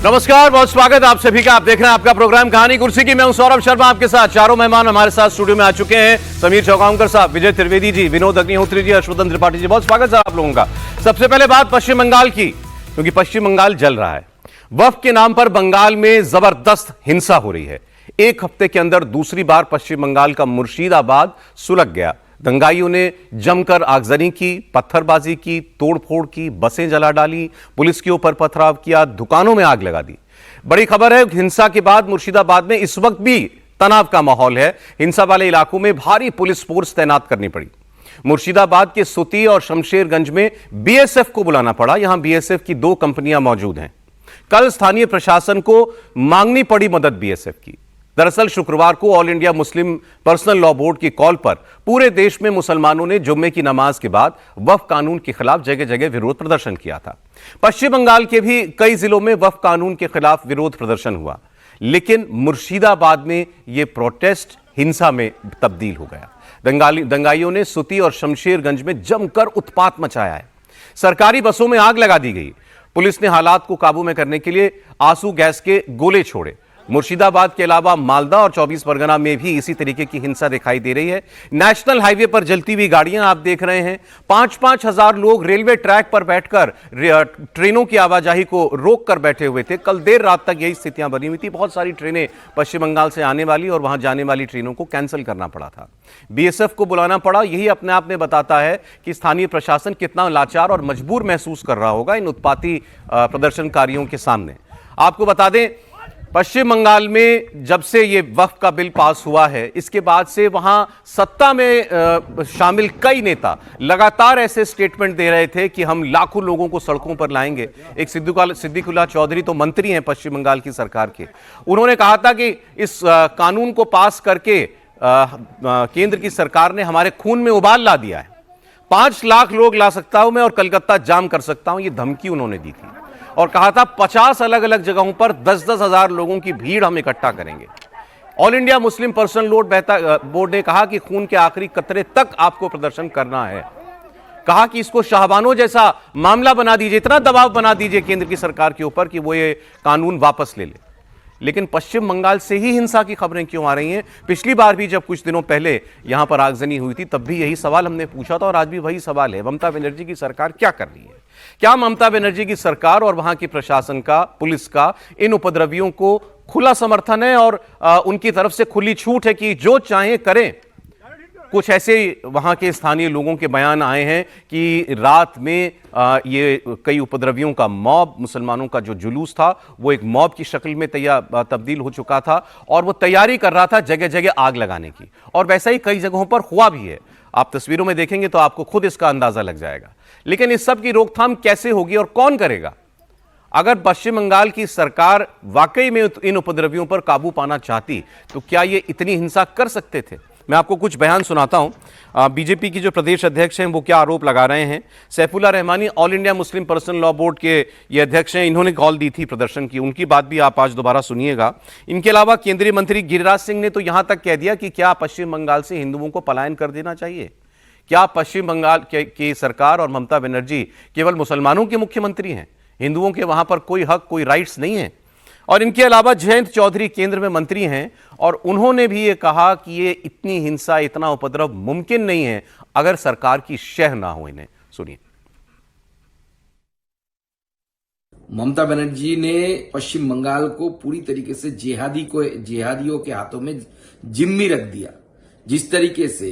नमस्कार, बहुत स्वागत आप सभी का। आप देख रहे हैं आपका प्रोग्राम कहानी कुर्सी की। मैं हूं सौरभ शर्मा, आपके साथ। चारों मेहमान हमारे साथ स्टूडियो में आ चुके हैं। समीर चौगांवकर साहब, विजय त्रिवेदी जी, विनोद अग्निहोत्री जी, हर्षवर्धन त्रिपाठी जी, बहुत स्वागत है आप लोगों का। सबसे पहले बात पश्चिम बंगाल की, क्योंकि पश्चिम बंगाल जल रहा है। वक्फ के नाम पर बंगाल में जबरदस्त हिंसा हो रही है। एक हफ्ते के अंदर दूसरी बार पश्चिम बंगाल का मुर्शिदाबाद सुलग गया। दंगाइयों ने जमकर आगजनी की, पत्थरबाजी की, तोड़फोड़ की, बसें जला डाली, पुलिस के ऊपर पथराव किया, दुकानों में आग लगा दी। बड़ी खबर है, हिंसा के बाद मुर्शिदाबाद में इस वक्त भी तनाव का माहौल है। हिंसा वाले इलाकों में भारी पुलिस फोर्स तैनात करनी पड़ी। मुर्शिदाबाद के सुती और शमशेरगंज में बीएसएफ को बुलाना पड़ा। यहां बीएसएफ की 2 कंपनियां मौजूद हैं। कल स्थानीय प्रशासन को मांगनी पड़ी मदद बीएसएफ की। दरअसल शुक्रवार को all India Muslim personal law board की कॉल पर पूरे देश में मुसलमानों ने जुम्मे की नमाज के बाद वक्फ कानून के खिलाफ जगह जगह विरोध प्रदर्शन किया था। पश्चिम बंगाल के भी कई जिलों में वक्फ कानून के खिलाफ विरोध प्रदर्शन हुआ, लेकिन मुर्शिदाबाद में यह प्रोटेस्ट हिंसा में तब्दील हो गया। दंगाइयों ने सुती और शमशेरगंज में जमकर उत्पात मचाया है। सरकारी बसों में आग लगा दी गई। पुलिस ने हालात को काबू में करने के लिए आंसू गैस के गोले छोड़े। मुर्शिदाबाद के अलावा मालदा और 24 परगना में भी इसी तरीके की हिंसा दिखाई दे रही है। नेशनल हाईवे पर जलती हुई गाड़ियां आप देख रहे हैं। 5-5 हजार लोग रेलवे ट्रैक पर बैठकर ट्रेनों की आवाजाही को रोक कर बैठे हुए थे। कल देर रात तक यही स्थितियां बनी हुई थी। बहुत सारी ट्रेनें पश्चिम बंगाल से आने वाली और वहां जाने वाली ट्रेनों को कैंसिल करना पड़ा था। बीएसएफ को बुलाना पड़ा। यही अपने आप में बताता है कि स्थानीय प्रशासन कितना लाचार और मजबूर महसूस कर रहा होगा इन उत्पाती प्रदर्शनकारियों के सामने। आपको बता दें, पश्चिम बंगाल में जब से ये वक्फ का बिल पास हुआ है, इसके बाद से वहां सत्ता में शामिल कई नेता लगातार ऐसे स्टेटमेंट दे रहे थे कि हम लाखों लोगों को सड़कों पर लाएंगे। एक सिद्दीकुल्ला चौधरी तो मंत्री हैं पश्चिम बंगाल की सरकार के। उन्होंने कहा था कि इस कानून को पास करके केंद्र की सरकार ने हमारे खून में उबाल ला दिया है। 5 लाख लोग ला सकता हूं मैं और कलकत्ता जाम कर सकता हूं, यह धमकी उन्होंने दी थी। और कहा था 50 अलग अलग जगहों पर 10-10 हजार लोगों की भीड़ हम इकट्ठा करेंगे। All India Muslim personal law board ने कहा कि खून के आखिरी कतरे तक आपको प्रदर्शन करना है। कहा कि इसको शाहबानों जैसा मामला बना दीजिए, इतना दबाव बना दीजिए केंद्र की सरकार के ऊपर कि वो ये कानून वापस ले ले। लेकिन पश्चिम बंगाल से ही हिंसा की खबरें क्यों आ रही हैं? पिछली बार भी जब कुछ दिनों पहले यहां पर आगजनी हुई थी, तब भी यही सवाल हमने पूछा था और आज भी वही सवाल है। ममता बनर्जी की सरकार क्या कर रही है? क्या ममता बनर्जी की सरकार और वहां की प्रशासन का, पुलिस का इन उपद्रवियों को खुला समर्थन है और उनकी तरफ से खुली छूट है कि जो चाहें करें? कुछ ऐसे वहां के स्थानीय लोगों के बयान आए हैं कि रात में ये कई उपद्रवियों का मॉब, मुसलमानों का जो जुलूस था वो एक मॉब की शक्ल में तब्दील हो चुका था और वो तैयारी कर रहा था जगह जगह आग लगाने की। और वैसा ही कई जगहों पर हुआ भी है। आप तस्वीरों में देखेंगे तो आपको खुद इसका अंदाजा लग जाएगा। लेकिन इस सब की रोकथाम कैसे होगी और कौन करेगा? अगर पश्चिम बंगाल की सरकार वाकई में इन उपद्रवियों पर काबू पाना चाहती तो क्या ये इतनी हिंसा कर सकते थे? मैं आपको कुछ बयान सुनाता हूं। बीजेपी की जो प्रदेश अध्यक्ष हैं वो क्या आरोप लगा रहे हैं। Saifullah Rahmani all India Muslim personal law board के ये अध्यक्ष हैं। इन्होंने कॉल दी थी प्रदर्शन की, उनकी बात भी आप आज दोबारा सुनिएगा। इनके अलावा केंद्रीय मंत्री गिरिराज सिंह ने तो यहां तक कह दिया कि क्या पश्चिम बंगाल से हिंदुओं को पलायन कर देना चाहिए? क्या पश्चिम बंगाल की सरकार और ममता बनर्जी केवल मुसलमानों के मुख्यमंत्री हैं? हिंदुओं के वहां पर कोई हक, कोई राइट्स नहीं है? और इनके अलावा जयंत चौधरी केंद्र में मंत्री हैं और उन्होंने भी ये कहा कि ये इतनी हिंसा, इतना उपद्रव मुमकिन नहीं है अगर सरकार की शह ना हो इन्हें। सुनिए। ममता बनर्जी ने पश्चिम बंगाल को पूरी तरीके से जिहादियों के हाथों में जिम्मी रख दिया। जिस तरीके से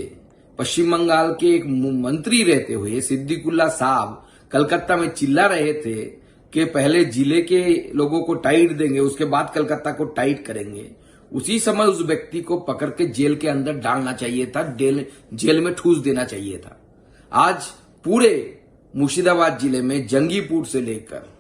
पश्चिम बंगाल के एक मंत्री रहते हुए सिद्दीकुल्ला साहब कलकत्ता में चिल्ला रहे थे कि पहले जिले के लोगों को टाइट देंगे, उसके बाद कलकत्ता को टाइट करेंगे, उसी समय उस व्यक्ति को पकड़ के जेल के अंदर डालना चाहिए था, जेल में ठूस देना चाहिए था। आज पूरे मुर्शिदाबाद जिले में जंगीपुर से लेकर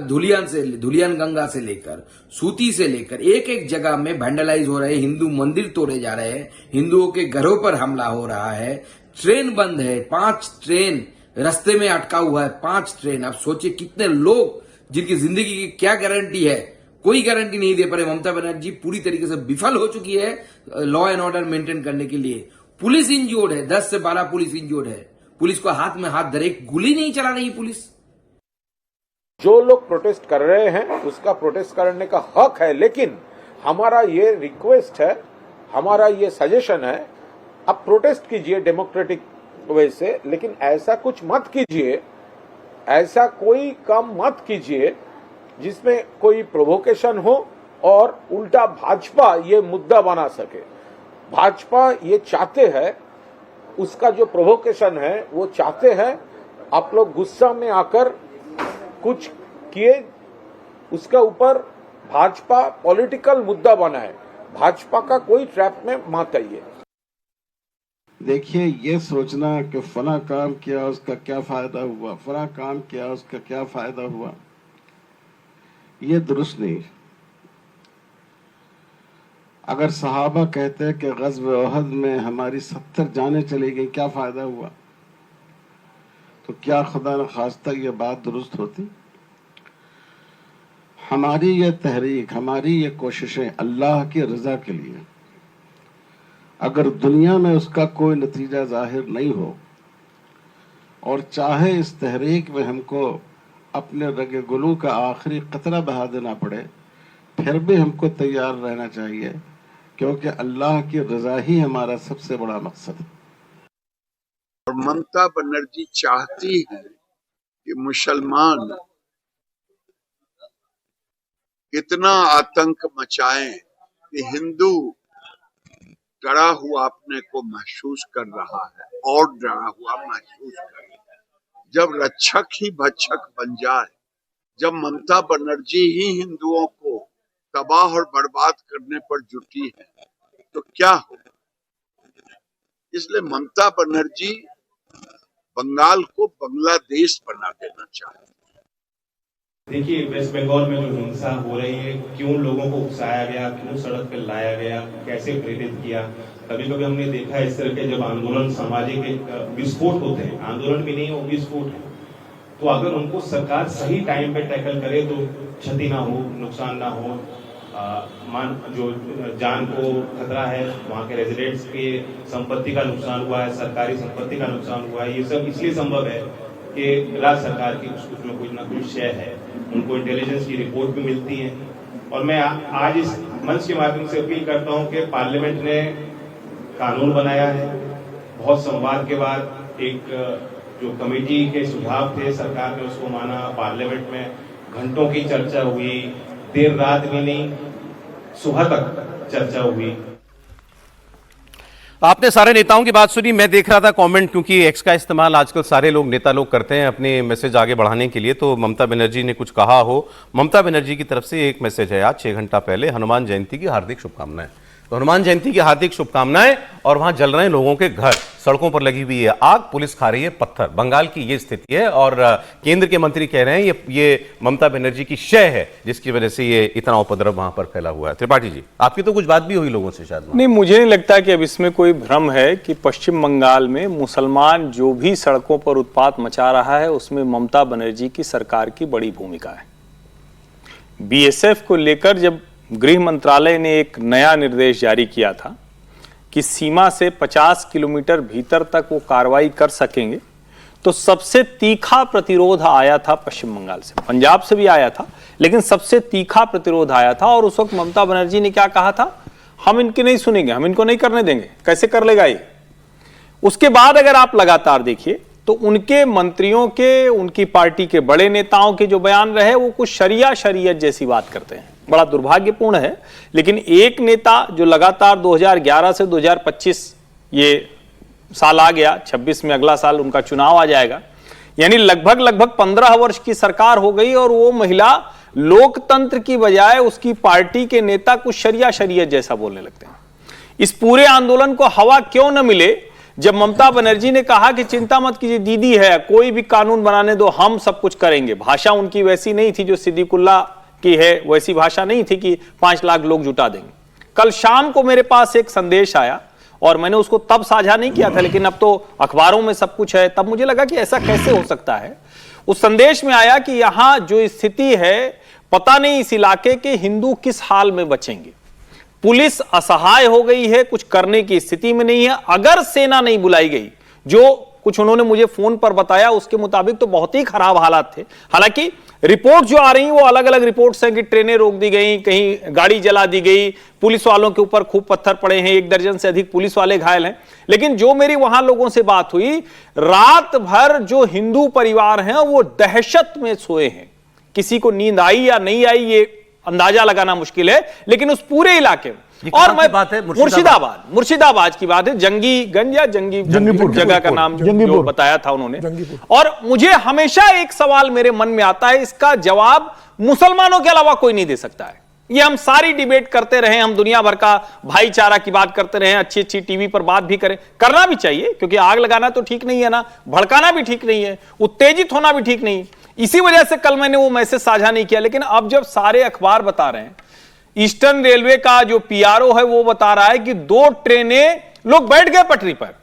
धुलियान गंगा से लेकर सूती से लेकर एक एक जगह में वैंडलाइज हो रहे, हिंदू मंदिर तोड़े जा रहे हैं, हिंदुओं के घरों पर हमला हो रहा है, ट्रेन बंद है, 5 ट्रेन रास्ते में अटका हुआ है, 5 ट्रेन। आप सोचिए कितने लोग जिनकी जिंदगी की क्या गारंटी है, कोई गारंटी नहीं दे पा रहे। ममता बनर्जी पूरी तरीके से विफल हो चुकी है लॉ एंड ऑर्डर मेंटेन करने के लिए। पुलिस इंजोर्ड है, 10 से 12 पुलिस इंजोर्ड है। पुलिस को हाथ में हाथ धरे, गोली नहीं चला रही पुलिस। जो लोग प्रोटेस्ट कर रहे हैं उसका प्रोटेस्ट करने का हक है, लेकिन हमारा ये रिक्वेस्ट है, हमारा ये सजेशन है, आप प्रोटेस्ट कीजिए डेमोक्रेटिक वे से, लेकिन ऐसा कुछ मत कीजिए, ऐसा कोई काम मत कीजिए जिसमें कोई प्रोवोकेशन हो और उल्टा भाजपा ये मुद्दा बना सके। भाजपा ये चाहते हैं, उसका जो प्रोवोकेशन है वो चाहते हैं आप लोग गुस्सा में आकर कुछ किए, उसके ऊपर भाजपा पॉलिटिकल मुद्दा बनाए। भाजपा का कोई ट्रैप में मत आइए। देखिए, ये सोचना कि फला काम किया उसका क्या फायदा हुआ, फला काम किया उसका क्या फायदा हुआ, ये दुरुस्त नहीं। अगर सहाबा कहते हैं कि ग़ज़व उहद में हमारी 70 जानें चली गई, क्या फायदा हुआ, तो क्या खुदा न खास्ता ये बात दुरुस्त होती? हमारी ये तहरीक, हमारी ये कोशिशें अल्लाह की रजा के लिए, अगर दुनिया में उसका कोई नतीजा जाहिर नहीं हो और चाहे इस तहरीक में हमको अपने रगे गुलू का आखिरी कतरा बहा देना पड़े, फिर भी हमको तैयार रहना चाहिए, क्योंकि अल्लाह की रजा ही हमारा सबसे बड़ा मकसद है। और ममता बनर्जी चाहती है कि मुसलमान इतना आतंक मचाएं कि हिंदू डरा हुआ अपने को महसूस कर रहा है और डरा हुआ महसूस कर रहा है। जब रक्षक ही भक्षक बन जाए, जब ममता बनर्जी ही हिंदुओं को तबाह और बर्बाद करने पर जुटी है, तो क्या हो? इसलिए ममता बनर्जी बंगाल को बांग्लादेश बना देना चाहती है। देखिए, वेस्ट बंगाल में जो हिंसा हो रही है, क्यों लोगों को उकसाया गया, क्यों सड़क पर लाया गया, कैसे प्रेरित किया। कभी कभी हमने देखा इस तरह के जब आंदोलन सामाजिक एक विस्फोट होते हैं, आंदोलन भी नहीं वो विस्फोट है, तो अगर उनको सरकार सही टाइम पे टैकल करे तो क्षति ना हो, नुकसान ना हो, जो जान को खतरा है, वहाँ के रेजिडेंट्स के संपत्ति का नुकसान हुआ है, सरकारी संपत्ति का नुकसान हुआ है, ये सब इसलिए संभव है कि राज्य सरकार की उसमें कुछ ना कुछ शय है, उनको इंटेलिजेंस की रिपोर्ट भी मिलती है। और मैं आज इस मंच के माध्यम से अपील करता हूं कि पार्लियामेंट ने कानून बनाया है, बहुत संवाद के बाद एक जो कमेटी के सुझाव थे, सरकार ने उसको माना, पार्लियामेंट में घंटों की चर्चा हुई, देर रात भी नहीं, सुबह तक चर्चा हुई। आपने सारे नेताओं की बात सुनी। मैं देख रहा था कमेंट, क्योंकि एक्स का इस्तेमाल आजकल सारे लोग, नेता लोग करते हैं अपने मैसेज आगे बढ़ाने के लिए। तो ममता बनर्जी ने कुछ कहा हो, ममता बनर्जी की तरफ से एक मैसेज है आज 6 घंटा पहले, हनुमान जयंती की हार्दिक शुभकामनाएं। तो हनुमान जयंती की हार्दिक शुभकामनाएं। और वहां जल रहे हैं लोगों के घर, सड़कों पर लगी हुई है आग, पुलिस खा रही है पत्थर। बंगाल की ये स्थिति है और केंद्र के मंत्री कह रहे हैं ये ममता बनर्जी की शय है, जिसकी वजह से ये इतना उपद्रव वहां पर फैला हुआ है। त्रिपाठी जी, आपकी तो कुछ बात भी हुई लोगों से शायद? नहीं, मुझे नहीं लगता कि अब इसमें कोई भ्रम है कि पश्चिम बंगाल में मुसलमान जो भी सड़कों पर उत्पात मचा रहा है, उसमें ममता बनर्जी की सरकार की बड़ी भूमिका है। बीएसएफ को लेकर जब गृह मंत्रालय ने एक नया निर्देश जारी किया था कि सीमा से 50 किलोमीटर भीतर तक वो कार्रवाई कर सकेंगे, तो सबसे तीखा प्रतिरोध आया था पश्चिम बंगाल से, पंजाब से भी आया था, लेकिन सबसे तीखा प्रतिरोध आया था। और उस वक्त ममता बनर्जी ने क्या कहा था? हम इनकी नहीं सुनेंगे, हम इनको नहीं करने देंगे। कैसे कर लेगा ये? उसके बाद अगर आप लगातार देखिए तो उनके मंत्रियों के, उनकी पार्टी के बड़े नेताओं के जो बयान रहे, वो कुछ शरियत जैसी बात करते हैं। बड़ा दुर्भाग्यपूर्ण है, लेकिन एक नेता जो लगातार 2011 से 2025 ये साल आ गया, 26 में अगला साल उनका चुनाव आ जाएगा, यानी लगभग 15 वर्ष की सरकार हो गई, और वो महिला लोकतंत्र की बजाय उसकी पार्टी के नेता कुछ शरियत जैसा बोलने लगते हैं। इस पूरे आंदोलन को हवा क्यों न मिले जब ममता बनर्जी ने कहा कि चिंता मत कीजिए, दीदी है, कोई भी कानून बनाने दो, हम सब कुछ करेंगे। भाषा उनकी वैसी नहीं थी जो सिद्दीकुल्ला की है, वैसी भाषा नहीं थी कि 5 लाख लोग जुटा देंगे। कल शाम को मेरे पास एक संदेश आया और मैंने उसको तब साझा नहीं किया था, लेकिन अब तो अखबारों में सब कुछ है, तब मुझे लगा कि ऐसा कैसे हो सकता है। उस संदेश में आया कि यहां जो स्थिति है, पता नहीं इस इलाके के हिंदू किस हाल में बचेंगे। पुलिस असहाय हो गई है, कुछ करने की स्थिति में नहीं है। अगर सेना नहीं बुलाई गई, जो कुछ उन्होंने मुझे फोन पर बताया, उसके मुताबिक तो बहुत ही खराब हालात थे। हालांकि रिपोर्ट जो आ रही वो अलग अलग रिपोर्ट्स हैं कि ट्रेनें रोक दी गई, कहीं गाड़ी जला दी गई, पुलिस वालों के ऊपर खूब पत्थर पड़े हैं, 1 दर्जन से अधिक पुलिस वाले घायल हैं। लेकिन जो मेरी वहां लोगों से बात हुई, रात भर जो हिंदू परिवार हैं वो दहशत में सोए हैं। किसी को नींद आई या नहीं आई ये अंदाजा लगाना मुश्किल है, लेकिन उस पूरे इलाके में, और मैं बात है मुर्शिदाबाद की बात है, जंगीगंज या जंगीपुर जगह का नाम जो बताया था उन्होंने। और मुझे हमेशा एक सवाल मेरे मन में आता है, इसका जवाब मुसलमानों के अलावा कोई नहीं दे सकता है। ये हम सारी डिबेट करते रहे, हम दुनिया भर का भाईचारा की बात करते रहे, अच्छी अच्छी टीवी पर बात भी करें, करना भी चाहिए, क्योंकि आग लगाना तो ठीक नहीं है ना, भड़काना भी ठीक नहीं है, उत्तेजित होना भी ठीक नहीं है। इसी वजह से कल मैंने वो मैसेज साझा नहीं किया। लेकिन अब जब सारे अखबार बता रहे हैं, ईस्टर्न रेलवे का जो पीआरओ है वो बता रहा है कि 2 ट्रेनें लोग बैठ गए पटरी पर,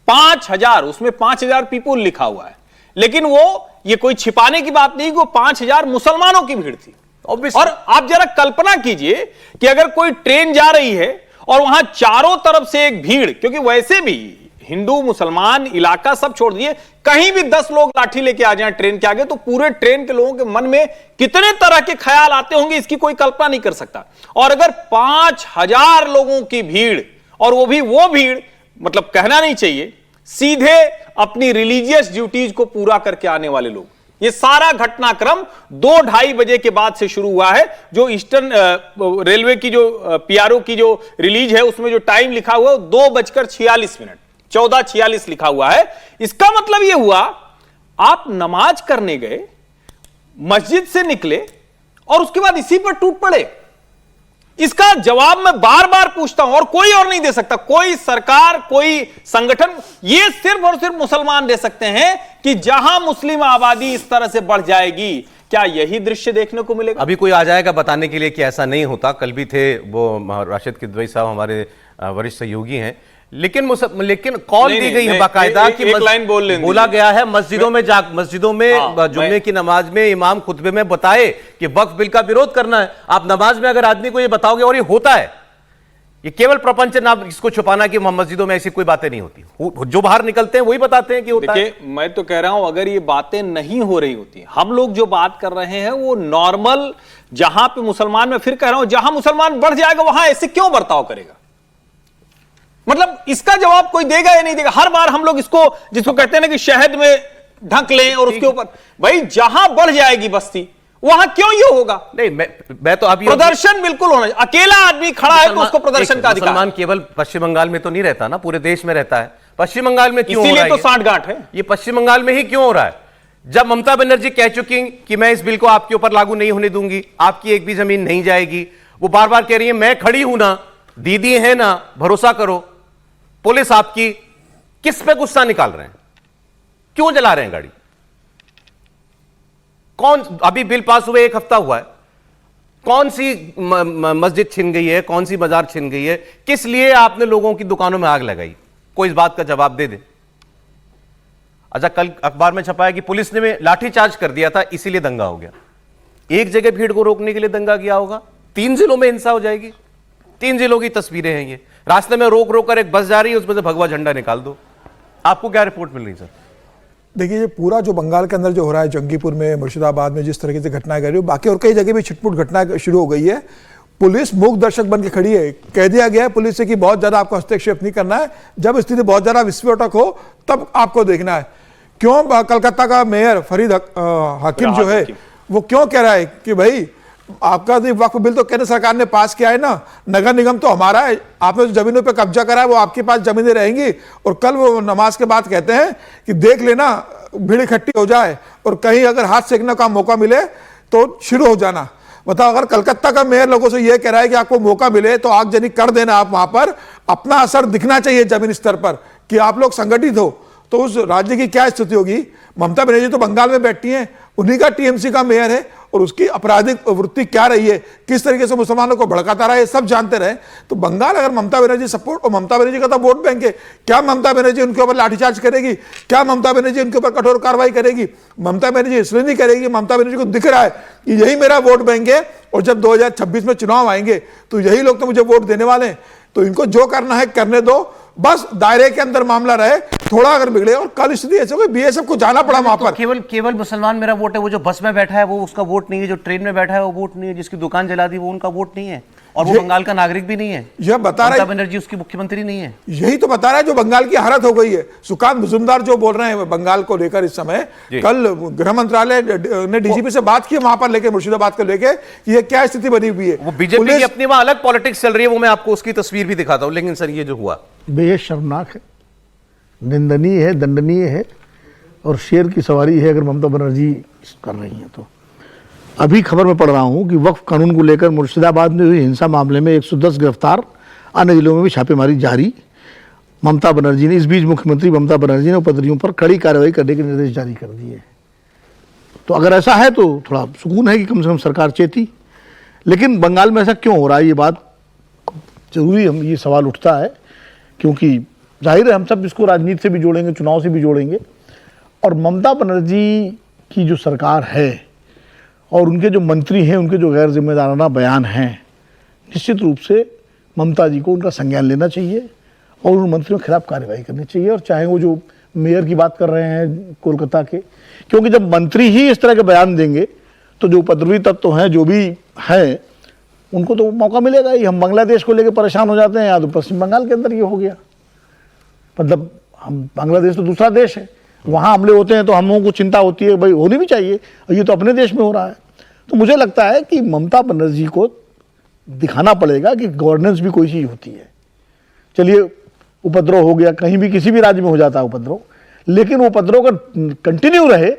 5000, उसमें 5000 पीपुल लिखा हुआ है, लेकिन वो ये कोई छिपाने की बात नहीं कि वो 5000 मुसलमानों की भीड़ थी। और आप जरा कल्पना कीजिए कि अगर कोई ट्रेन जा रही है और वहां चारों तरफ से एक भीड़, क्योंकि वैसे भी हिंदू मुसलमान इलाका सब छोड़ दिए, कहीं भी 10 लोग लाठी लेके आ जाएं ट्रेन के आगे तो पूरे ट्रेन के लोगों के मन में कितने तरह के ख्याल आते होंगे, इसकी कोई कल्पना नहीं कर सकता। और अगर 5000 लोगों की भीड़, और वो भी वो भीड़, मतलब कहना नहीं चाहिए, सीधे अपनी रिलीजियस ड्यूटीज को पूरा करके आने वाले लोग, ये सारा घटनाक्रम 2-2:30 बजे के बाद से शुरू हुआ है। जो ईस्टर्न रेलवे की जो पीआरओ की जो रिलीज है उसमें जो टाइम लिखा हुआ है 2:46, 14:46 लिखा हुआ है। इसका मतलब यह हुआ, आप नमाज करने गए, मस्जिद से निकले और उसके बाद इसी पर टूट पड़े। इसका जवाब मैं बार बार पूछता हूं और कोई और नहीं दे सकता, कोई सरकार, कोई संगठन, ये सिर्फ और सिर्फ मुसलमान दे सकते हैं कि जहां मुस्लिम आबादी इस तरह से बढ़ जाएगी, क्या यही दृश्य देखने को मिलेगा? अभी कोई आ जाएगा बताने के लिए कि ऐसा नहीं होता। कल भी थे वो राशिद किदवई साहब, हमारे वरिष्ठ सहयोगी हैं, लेकिन कॉल दी गई है बाकायदा कि एक लाइन बोला गया है मस्जिदों में जुम्मे की नमाज में इमाम खुतबे में बताए कि वक्फ बिल का विरोध करना है। आप नमाज में अगर आदमी को ये बताओगे और ये होता है, ये केवल प्रपंच ना इसको छुपाना कि मस्जिदों में ऐसी कोई बातें नहीं होती, जो बाहर निकलते हैं वही बताते हैं कि होता है। मैं तो कह रहा हूं, अगर ये बातें नहीं हो रही होती, हम लोग जो बात कर रहे हैं वो नॉर्मल, जहां पे मुसलमान, मैं फिर कह रहा हूं, जहां मुसलमान बढ़ जाएगा वहां ऐसे क्यों बर्ताव करेगा? मतलब इसका जवाब कोई देगा या नहीं देगा? हर बार हम लोग इसको, जिसको कहते हैं ना कि शहद में ढक लें और उसके ऊपर, भाई जहां बढ़ जाएगी बस्ती वहां क्यों ये होगा? नहीं, मैं तो अभी प्रदर्शन बिल्कुल होना, अकेला आदमी खड़ा है तो उसको प्रदर्शन का अधिकार। मुसलमान केवल पश्चिम बंगाल में तो नहीं रहता ना, पूरे देश में रहता है। पश्चिम बंगाल में क्यों हो रहा है? इसीलिए तो सांठगांठ है। ये पश्चिम बंगाल में ही क्यों हो रहा है? जब ममता बनर्जी कह चुकी कि मैं इस बिल को आपके ऊपर लागू नहीं होने दूंगी, आपकी एक भी जमीन नहीं जाएगी, वो बार बार कह रही है मैं खड़ी हूं ना, दीदी है ना, भरोसा करो। पुलिस आपकी किस पे गुस्सा निकाल रहे हैं? क्यों जला रहे हैं गाड़ी? कौन, अभी बिल पास हुए 1 हफ्ता हुआ है, कौन सी मस्जिद छिन गई है, कौन सी बाजार छिन गई है, किस लिए आपने लोगों की दुकानों में आग लगाई? कोई इस बात का जवाब दे दे। अच्छा, कल अखबार में छपा है कि पुलिस ने लाठीचार्ज कर दिया था, इसीलिए दंगा हो गया। एक जगह भीड़ को रोकने के लिए दंगा किया होगा, 3 जिलों में हिंसा हो जाएगी। 3 जिलों की तस्वीरें हैं ये। रास्ते में रोक रोक कर एक बस जा रही है, उसमें से भगवा झंडा निकाल दो। आपको क्या रिपोर्ट मिल रही सर? देखिए, ये पूरा जो बंगाल के अंदर जो हो रहा है, जंगीपुर में, मुर्शिदाबाद में जिस तरीके से घटनाएं कर रही है, बाकी और कई जगह भी छिटपुट घटना शुरू हो गई है। पुलिस मूक दर्शक बन के खड़ी है। कह दिया गया है पुलिस से कि बहुत ज्यादा आपको हस्तक्षेप नहीं करना है, जब स्थिति बहुत ज्यादा विस्फोटक हो तब आपको देखना है। क्यों कलकत्ता का मेयर फरीद हाकिम जो है वो क्यों कह रहा है कि भाई आपका वक्फ बिल तो केंद्र सरकार ने पास किया है ना, नगर निगम तो हमारा है, आपने जो जमीनों पे कब्जा करा है वो आपके पास जमीनें रहेंगी। और कल वो नमाज के बाद कहते हैं कि देख लेना भीड़ इकट्ठी हो जाए और कहीं अगर हाथ सेकने का मौका मिले तो शुरू हो जाना। मतलब अगर कलकत्ता का मेयर लोगों से यह कह रहा है कि आपको मौका मिले तो आगजनी कर देना, आप वहां पर अपना असर दिखना चाहिए जमीन स्तर पर कि आप लोग संगठित हो, तो उस राज्य की क्या स्थिति होगी। ममता बनर्जी तो बंगाल में बैठी हैं, उन्हीं का टीएमसी का मेयर है और उसकी आपराधिक वृत्ति क्या रही है, किस तरीके से मुसलमानों को भड़काता रहा है, सब जानते रहे। तो बंगाल अगर ममता बनर्जी सपोर्ट, और ममता बनर्जी का तो वोट बैंक है, क्या ममता बनर्जी उनके ऊपर लाठीचार्ज करेगी? क्या ममता बनर्जी उनके ऊपर कठोर कार्रवाई करेगी? ममता बनर्जी इसलिए नहीं करेगी, ममता बनर्जी को दिख रहा है कि यही मेरा वोट बैंक है और जब 2026 में चुनाव आएंगे तो यही लोग तो मुझे वोट देने वाले हैं, तो इनको जो करना है करने दो। बस दायरे के अंदर मामला रहे, थोड़ा अगर बिगड़े। और कल स्थिति ऐसे हो गई, बीएसएफ को जाना पड़ा वहां पर। केवल मुसलमान मेरा वोट है, वो जो बस में बैठा है वो उसका वोट नहीं है, जो ट्रेन में बैठा है वो वोट नहीं है, जिसकी दुकान जला दी वो उनका वोट नहीं है, और वो बंगाल का नागरिक भी नहीं है। यह बता रहा ममता है, बनर्जी उसकी मुख्यमंत्री नहीं है। यही तो बता रहा है जो बंगाल की हालत हो गई है। सुकांत मुजुमदार जो बोल रहे हैं बंगाल को लेकर इस समय, कल गृह मंत्रालय ने डीजीपी से बात की वहां पर लेके, मुर्शिदाबाद को लेके, कि ये क्या स्थिति बनी हुई है। वो बीजेपी की अपनी वहां अलग पॉलिटिक्स चल रही है, वो मैं आपको उसकी तस्वीर भी दिखाता हूं। लेकिन सर ये जो हुआ बेहद शर्मनाक है, निंदनीय है, दंडनीय है, और शेर की सवारी है अगर ममता बनर्जी कर रही हैं तो। अभी खबर में पढ़ रहा हूं कि वक्फ कानून को लेकर मुर्शिदाबाद में हुई हिंसा मामले में 110 गिरफ्तार, अन्य जिलों में भी छापेमारी जारी। ममता बनर्जी ने, इस बीच मुख्यमंत्री ममता बनर्जी ने उपद्रवियों पर कड़ी कार्रवाई करने के निर्देश जारी कर दिए। तो अगर ऐसा है तो थोड़ा सुकून है कि कम से कम सरकार चेती। लेकिन बंगाल में ऐसा क्यों हो रहा है, ये बात जरूरी, हम ये सवाल उठता है, क्योंकि जाहिर है हम सब इसको राजनीति से भी जोड़ेंगे, चुनाव से भी जोड़ेंगे। और ममता बनर्जी की जो सरकार है और उनके जो मंत्री हैं, उनके जो गैर जिम्मेदाराना बयान हैं, निश्चित रूप से ममता जी को उनका संज्ञान लेना चाहिए और उन मंत्रियों के खिलाफ कार्रवाई करनी चाहिए। और चाहे वो जो मेयर की बात कर रहे हैं कोलकाता के, क्योंकि जब मंत्री ही इस तरह के बयान देंगे तो जो उपद्रवी तत्व हैं, जो भी हैं, उनको तो मौका मिलेगा ही। हम बांग्लादेश को लेकर परेशान हो जाते हैं, या तो पश्चिम बंगाल के अंदर ये हो गया, मतलब हम, बांग्लादेश तो दूसरा देश है, वहाँ हमले होते हैं तो हम लोगों को चिंता होती है, भाई होनी भी चाहिए, और ये तो अपने देश में हो रहा है। तो मुझे लगता है कि ममता बनर्जी को दिखाना पड़ेगा कि गवर्नेंस भी कोई चीज़ होती है। चलिए उपद्रव हो गया, कहीं भी किसी भी राज्य में हो जाता है उपद्रव, लेकिन वो उपद्रव अगर कंटिन्यू रहे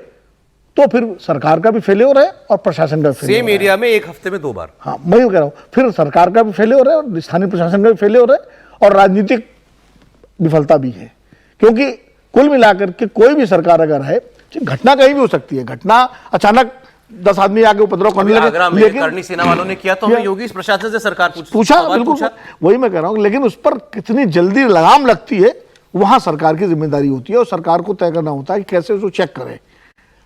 तो फिर सरकार का भी फेल्योर है और प्रशासन का भी फेल्योर है। सेम एरिया में एक हफ्ते में 2 बार। हाँ, मैं ये कह रहा हूँ, फिर सरकार का भी फेल्योर है और स्थानीय प्रशासन का भी फेल्योर है और राजनीतिक विफलता भी है। क्योंकि कुल मिलाकर के कोई भी सरकार अगर है, घटना कहीं भी हो सकती है, घटना अचानक 10 आदमी आगे उपद्रव करने लगे, लेकिन करनी सेना वालों ने किया तो हमें योगी प्रशासन से सरकार पूछा, बिल्कुल वही मैं कह रहा हूँ। लेकिन उस पर कितनी जल्दी लगाम लगती है, वहां सरकार की जिम्मेदारी होती है और सरकार को तय करना होता है कि कैसे उसको चेक करे।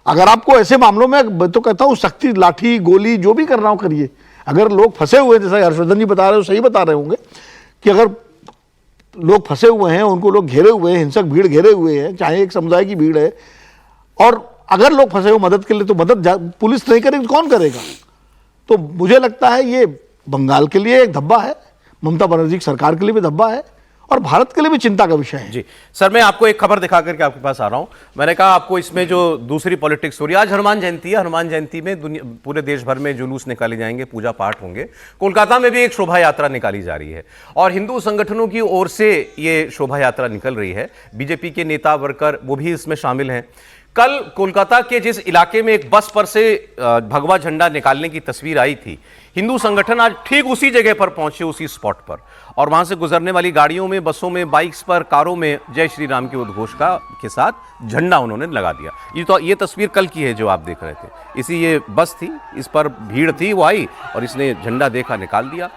अगर आपको ऐसे मामलों में, तो कहता हूँ सख्ती, लाठी गोली जो भी करना हो करिए। अगर लोग फंसे हुए, जैसा हर्षवर्धन जी बता रहे हो, सही बता रहे होंगे कि अगर लोग फंसे हुए हैं, उनको लोग घेरे हुए हैं, हिंसक भीड़ घेरे हुए हैं, चाहे एक समुदाय की भीड़ है, और अगर लोग फंसे हुए मदद के लिए, तो मदद पुलिस नहीं करेगी तो कौन करेगा? तो मुझे लगता है ये बंगाल के लिए एक धब्बा है, ममता बनर्जी की सरकार के लिए भी धब्बा है, और भारत के लिए भी चिंता का विषय है। जी सर, मैं आपको एक खबर दिखा करके आपके पास आ रहा हूं। मैंने कहा आपको इसमें जो दूसरी पॉलिटिक्स हो रही है, आज हनुमान जयंती है, हनुमान जयंती में पूरे देश भर में जुलूस निकाले जाएंगे, पूजा पाठ होंगे। कोलकाता में भी एक शोभा यात्रा निकाली जा रही है और हिंदू संगठनों की ओर से ये शोभा यात्रा निकल रही है। बीजेपी के नेता वर्कर वो भी इसमें शामिल हैं। कल कोलकाता के जिस इलाके में एक बस पर से भगवा झंडा निकालने की तस्वीर आई थी, हिंदू संगठन आज ठीक उसी जगह पर पहुंचे, उसी स्पॉट पर, और वहां से गुजरने वाली गाड़ियों में, बसों में, बाइक्स पर, कारों में जय श्री राम के उद्घोष के साथ झंडा उन्होंने लगा दिया। ये तस्वीर कल की है जो आप देख रहे थे। इसी ये बस थी, इस पर भीड़ थी, वो आई और इसने झंडा देखा, निकाल दिया।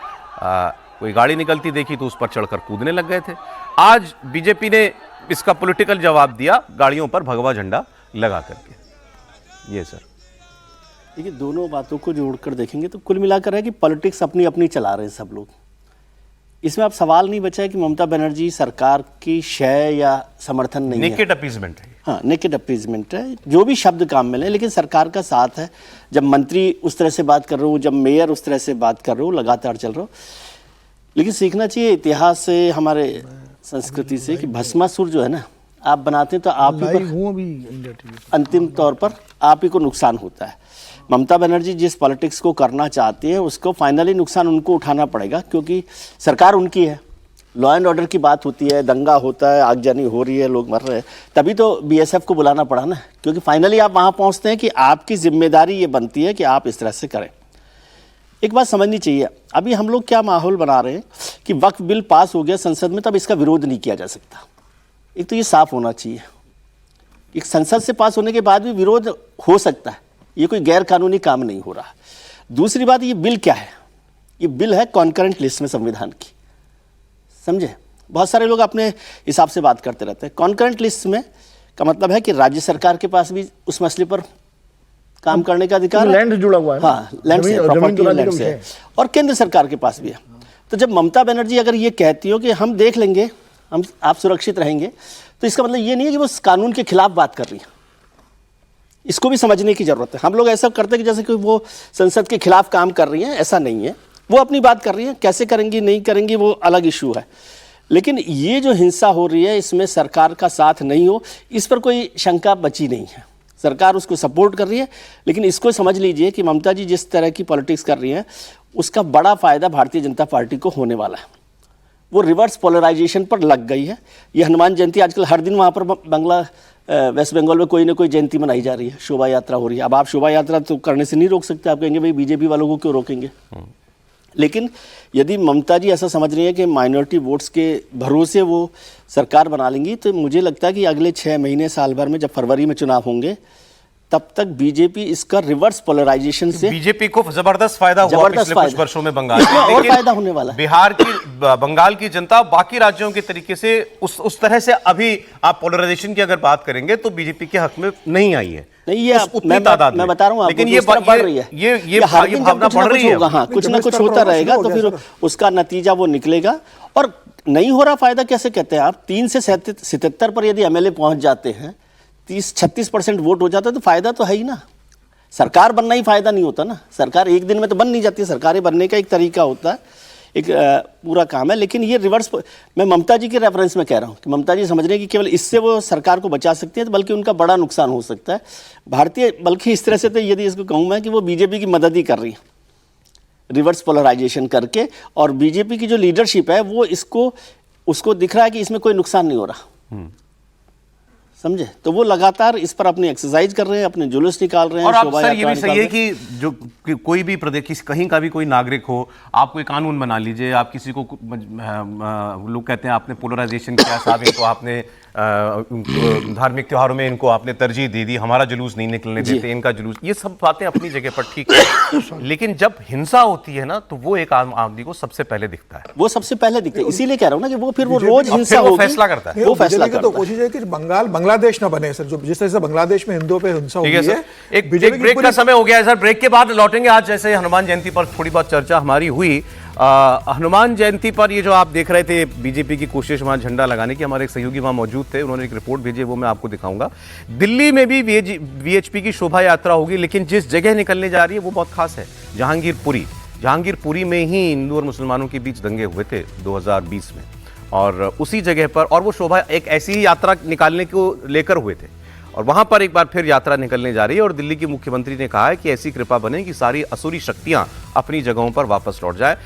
कोई गाड़ी निकलती देखी तो उस पर चढ़कर कूदने लग गए थे। आज बीजेपी ने इसका पॉलिटिकल जवाब दिया, गाड़ियों पर भगवा झंडा लगा करके। ये सर, देखिए, दोनों बातों को जोड़कर देखेंगे तो कुल मिलाकर है कि पॉलिटिक्स अपनी अपनी चला रहे हैं सब लोग। इसमें अब सवाल नहीं बचा है कि ममता बनर्जी सरकार की शय या समर्थन नहीं है, नेकेड अपीजमेंट है। हाँ, नेकेड अपीजमेंट है, जो भी शब्द काम मिले, लेकिन सरकार का साथ है। जब मंत्री उस तरह से बात कर रहे हो, जब मेयर उस तरह से बात कर रहे हो, लगातार चल रहे हो। लेकिन सीखना चाहिए इतिहास से, हमारे संस्कृति से, कि भस्मासुर जो है ना, आप बनाते हैं तो आप ही पर अंतिम तौर पर आप ही को नुकसान होता है। ममता बनर्जी जिस पॉलिटिक्स को करना चाहती है, उसको फाइनली नुकसान उनको उठाना पड़ेगा, क्योंकि सरकार उनकी है। लॉ एंड ऑर्डर की बात होती है, दंगा होता है, आगजनी हो रही है, लोग मर रहे हैं, तभी तो बीएसएफ को बुलाना पड़ा ना, क्योंकि फाइनली आप वहाँ पहुँचते हैं कि आपकी जिम्मेदारी ये बनती है कि आप इस तरह से करें। एक बात समझनी चाहिए, अभी हम लोग क्या माहौल बना रहे हैं कि वक्फ बिल पास हो गया संसद में, तब इसका विरोध नहीं किया जा सकता। एक तो ये साफ होना चाहिए, एक संसद से पास होने के बाद भी विरोध हो सकता है, ये कोई गैर कानूनी काम नहीं हो रहा। दूसरी बात, ये बिल क्या है? ये बिल है कॉन्करेंट लिस्ट में संविधान की, समझे? बहुत सारे लोग अपने हिसाब से बात करते रहते हैं। कॉन्करेंट लिस्ट में का मतलब है कि राज्य सरकार के पास भी उस मसले पर काम करने का अधिकार है, लैंड जुड़ा हुआ है। हाँ, लैंड से, प्रॉपर्टी लैंड से, और केंद्र सरकार के पास भी है। तो जब ममता बनर्जी अगर ये कहती हो कि हम देख लेंगे आप सुरक्षित रहेंगे, तो इसका मतलब ये नहीं है कि वो कानून के खिलाफ बात कर रही है। इसको भी समझने की जरूरत है। हम लोग ऐसा करते हैं कि जैसे कि वो संसद के खिलाफ काम कर रही हैं, ऐसा नहीं है। वो अपनी बात कर रही हैं, कैसे करेंगी नहीं करेंगी वो अलग इशू है। लेकिन ये जो हिंसा हो रही है इसमें सरकार का साथ नहीं हो, इस पर कोई शंका बची नहीं है। सरकार उसको सपोर्ट कर रही है, लेकिन इसको समझ लीजिए कि ममता जी जिस तरह की पॉलिटिक्स कर रही हैं उसका बड़ा फायदा भारतीय जनता पार्टी को होने वाला है। वो रिवर्स पोलराइजेशन पर लग गई है। ये हनुमान जयंती आजकल हर दिन वहाँ पर वेस्ट बंगाल में कोई ना कोई जयंती मनाई जा रही है, शोभा यात्रा हो रही है। अब आप शोभा यात्रा तो करने से नहीं रोक सकते, आप कहेंगे भाई बीजेपी वालों को क्यों रोकेंगे। लेकिन यदि ममता जी ऐसा समझ रही है कि माइनॉरिटी वोट्स के भरोसे वो सरकार बना लेंगी, तो मुझे लगता है कि अगले 6 महीने साल भर में जब फरवरी में चुनाव होंगे तब तक बीजेपी इसका रिवर्स पोलराइजेशन से बीजेपी को जबरदस्त फायदा हुआ पिछले कुछ वर्षों में बंगाल में, और लेकिन फायदा होने वाला है। बंगाल की जनता बाकी राज्यों के तरीके से उस तरह से अभी आप पोलराइजेशन की अगर बात करेंगे तो बीजेपी के हक में नहीं आई है। नहीं, ये मैं बता रहा हूँ, लेकिन ये बढ़ रही है, ये भावना बढ़ रही है। हाँ, कुछ ना कुछ होता रहेगा तो फिर उसका नतीजा वो निकलेगा। और नहीं हो रहा फायदा कैसे कहते हैं आप? 3 से 77 पर यदि एमएलए पहुंच जाते हैं, 30-36% वोट हो जाता है, तो फायदा तो है ही ना। सरकार बनना ही फायदा नहीं होता ना। सरकार एक दिन में तो बन नहीं जाती, सरकारें बनने का एक तरीका होता है, एक पूरा काम है। लेकिन ये रिवर्स, मैं ममता जी के रेफरेंस में कह रहा हूँ कि ममता जी समझ रहे हैं कि केवल इससे वो सरकार को बचा सकती है, बल्कि उनका बड़ा नुकसान हो सकता है भारतीय। बल्कि इस तरह से तो यदि इसको कहूँ मैं कि वो बीजेपी की मदद ही कर रही है रिवर्स पोलराइजेशन करके। और बीजेपी की जो लीडरशिप है वो उसको दिख रहा है कि इसमें कोई नुकसान नहीं हो रहा, समझे। तो वो लगातार इस पर अपनी एक्सरसाइज कर रहे हैं, अपने जुलूस निकाल रहे हैं। और आप सर ये भी सही है कि जो कि कोई भी प्रदेश कहीं का भी कोई नागरिक हो, आप कोई कानून बना लीजिए, आप किसी को लोग कहते हैं आपने पोलराइजेशन किया साहब, इनको आपने धार्मिक त्योहारों में इनको आपने तरजीह दे दी, हमारा जुलूस नहीं निकलने देते, इनका जुलूस, ये सब बातें अपनी जगह पर ठीक है। लेकिन जब हिंसा होती है ना तो वो एक आम आदमी को सबसे पहले दिखता है, वो सबसे पहले दिखता है। इसीलिए कह रहा हूँ ना कि वो फिर वो रोज हिंसा होगी, फैसला करता है, वो फैसला करता है। तो कोशिश है कि बांग्लादेश ना बने सर, जो जिस तरह से बांग्लादेश में हिंदुओं पे हिंसा हो गई है। एक ब्रेक का समय हो गया है सर, ब्रेक के बाद लौटेंगे। आज जैसे हनुमान जयंती पर थोड़ी बहुत चर्चा हमारी हुई, हनुमान जयंती पर ये जो आप देख रहे थे बीजेपी की कोशिश वहां झंडा लगाने की, हमारे एक सहयोगी वहां मौजूद थे, उन्होंने एक रिपोर्ट भेजी, वो मैं आपको दिखाऊंगा। दिल्ली में भी वीएचपी की शोभा यात्रा होगी, लेकिन जिस जगह निकलने जा रही है वो बहुत खास है, जहांगीरपुरी में ही हिंदू और मुसलमानों के बीच दंगे हुए थे 2020 में, और उसी जगह पर, और वो शोभा एक ऐसी ही यात्रा निकालने को लेकर हुए थे, और वहां पर एक बार फिर यात्रा निकलने जा रही है। और दिल्ली के मुख्यमंत्री ने कहा है कि ऐसी कृपा बने कि सारी असुरी शक्तियां अपनी जगहों पर वापस लौट जाए।